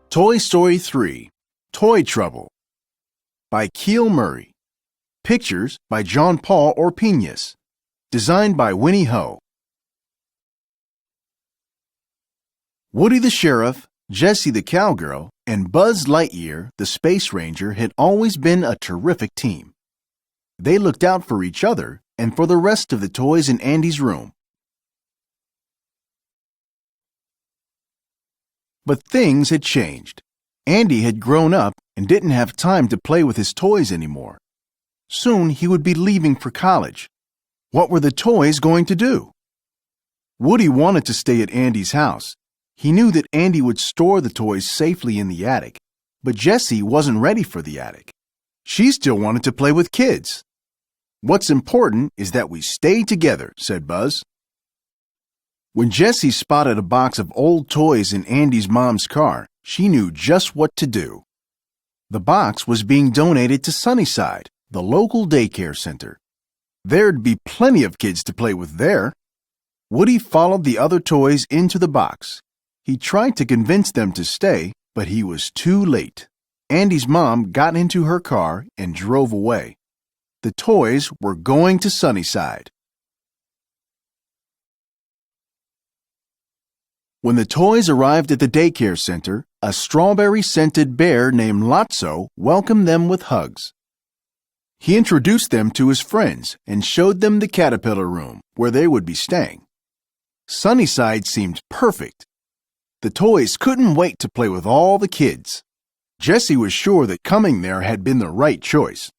Toy Story 3 Toy Trouble by Keel Murray. Pictures by John Paul Orpinas. Designed by Winnie Ho. Woody the Sheriff, Jessie the Cowgirl, and Buzz Lightyear, the Space Ranger, had always been a terrific team. They looked out for each other and for the rest of the toys in Andy's room. But things had changed. Andy had grown up and didn't have time to play with his toys anymore. Soon he would be leaving for college. What were the toys going to do? Woody wanted to stay at Andy's house. He knew that Andy would store the toys safely in the attic, but Jessie wasn't ready for the attic. She still wanted to play with kids. "What's important is that we stay together," said Buzz. When Jessie spotted a box of old toys in Andy's mom's car, she knew just what to do. The box was being donated to Sunnyside, the local daycare center. There'd be plenty of kids to play with there. Woody followed the other toys into the box. He tried to convince them to stay, but he was too late. Andy's mom got into her car and drove away. The toys were going to Sunnyside. When the toys arrived at the daycare center, a strawberry-scented bear named Lotso welcomed them with hugs. He introduced them to his friends and showed them the caterpillar room where they would be staying. Sunnyside seemed perfect. The toys couldn't wait to play with all the kids. Jessie was sure that coming there had been the right choice.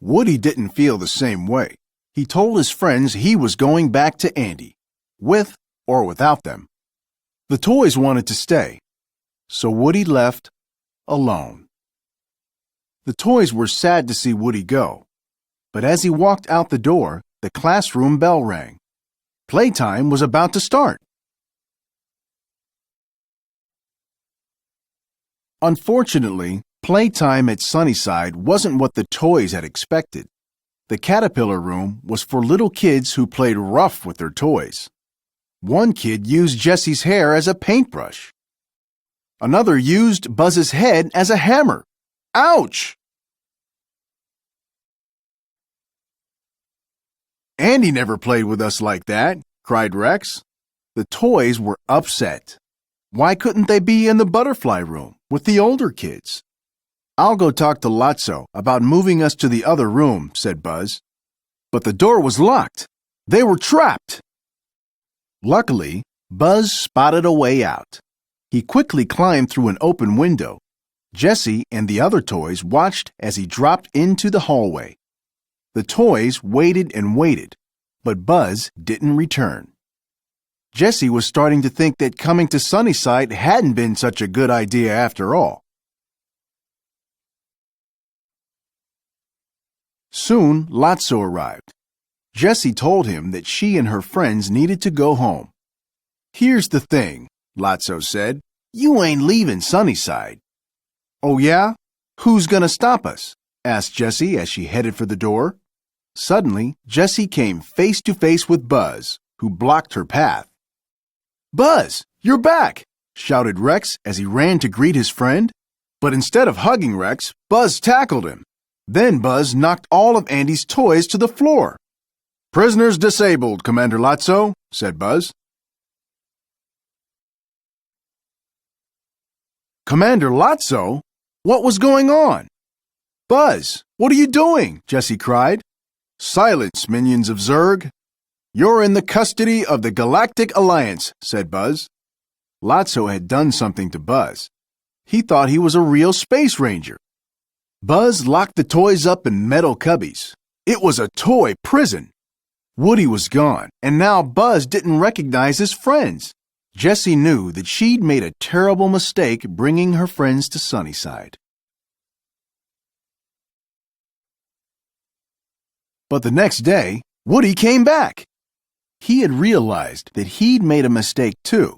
Woody didn't feel the same way. He told his friends he was going back to Andy, with or without them. The toys wanted to stay, so Woody left alone. The toys were sad to see Woody go, but as he walked out the door, the classroom bell rang. Playtime was about to start. Unfortunately, playtime at Sunnyside wasn't what the toys had expected. The caterpillar room was for little kids who played rough with their toys. One kid used Jessie's hair as a paintbrush. Another used Buzz's head as a hammer. Ouch! "Andy never played with us like that," cried Rex. The toys were upset. Why couldn't they be in the butterfly room with the older kids? "I'll go talk to Lotso about moving us to the other room," said Buzz. But the door was locked. They were trapped. Luckily, Buzz spotted a way out. He quickly climbed through an open window. Jessie and the other toys watched as he dropped into the hallway. The toys waited and waited, but Buzz didn't return. Jessie was starting to think that coming to Sunnyside hadn't been such a good idea after all. Soon, Lotso arrived. Jessie told him that she and her friends needed to go home. "Here's the thing," Lotso said. "You ain't leaving Sunnyside." "Oh yeah? Who's gonna stop us?" asked Jessie as she headed for the door. Suddenly, Jessie came face to face with Buzz, who blocked her path. "Buzz, you're back!" shouted Rex as he ran to greet his friend. But instead of hugging Rex, Buzz tackled him. Then Buzz knocked all of Andy's toys to the floor. "Prisoners disabled, Commander Lotso," said Buzz. "Commander Lotso? What was going on?" "Buzz, what are you doing?" Jessie cried. "Silence, minions of Zurg. You're in the custody of the Galactic Alliance," said Buzz. Lotso had done something to Buzz. He thought he was a real space ranger. Buzz locked the toys up in metal cubbies. It was a toy prison. Woody was gone, and now Buzz didn't recognize his friends. Jessie knew that she'd made a terrible mistake bringing her friends to Sunnyside. But the next day, Woody came back. He had realized that he'd made a mistake too.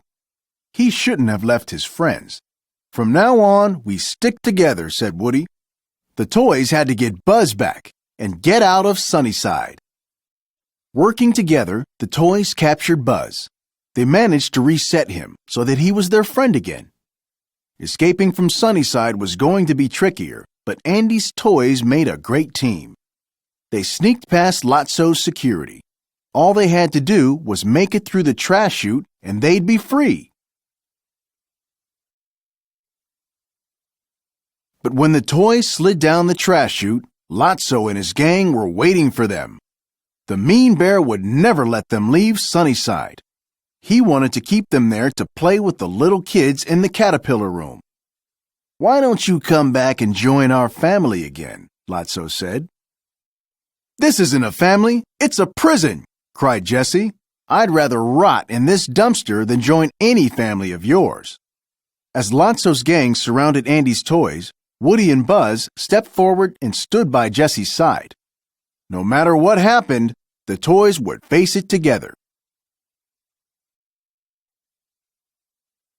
He shouldn't have left his friends. "From now on, we stick together," said Woody. The toys had to get Buzz back and get out of Sunnyside. Working together, the toys captured Buzz. They managed to reset him so that he was their friend again. Escaping from Sunnyside was going to be trickier, but Andy's toys made a great team. They sneaked past Lotso's security. All they had to do was make it through the trash chute and they'd be free. But when the toys slid down the trash chute, Lotso and his gang were waiting for them. The mean bear would never let them leave Sunnyside. He wanted to keep them there to play with the little kids in the caterpillar room. "Why don't you come back and join our family again?" Lotso said. "This isn't a family, it's a prison," cried Jesse. "I'd rather rot in this dumpster than join any family of yours." As Lotso's gang surrounded Andy's toys, Woody and Buzz stepped forward and stood by Jesse's side. No matter what happened, the toys would face it together.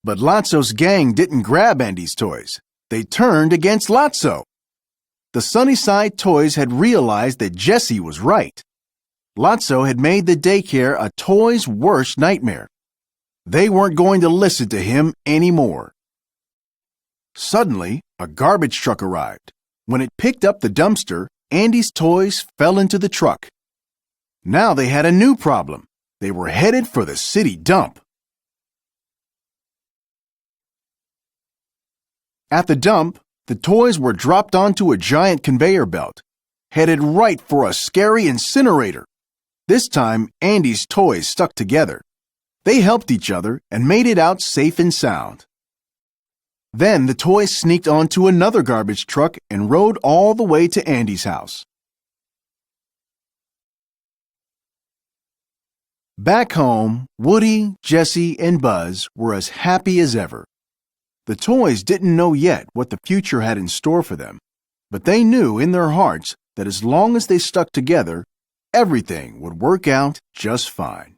But Lotso's gang didn't grab Andy's toys. They turned against Lotso. The Sunnyside toys had realized that Jesse was right. Lotso had made the daycare a toy's worst nightmare. They weren't going to listen to him anymore. Suddenly, a garbage truck arrived. When it picked up the dumpster, Andy's toys fell into the truck. Now they had a new problem. They were headed for the city dump. At the dump, the toys were dropped onto a giant conveyor belt, headed right for a scary incinerator. This time, Andy's toys stuck together. They helped each other and made it out safe and sound. Then the toys sneaked onto another garbage truck and rode all the way to Andy's house. Back home, Woody, Jesse, and Buzz were as happy as ever. The toys didn't know yet what the future had in store for them, but they knew in their hearts that as long as they stuck together, everything would work out just fine.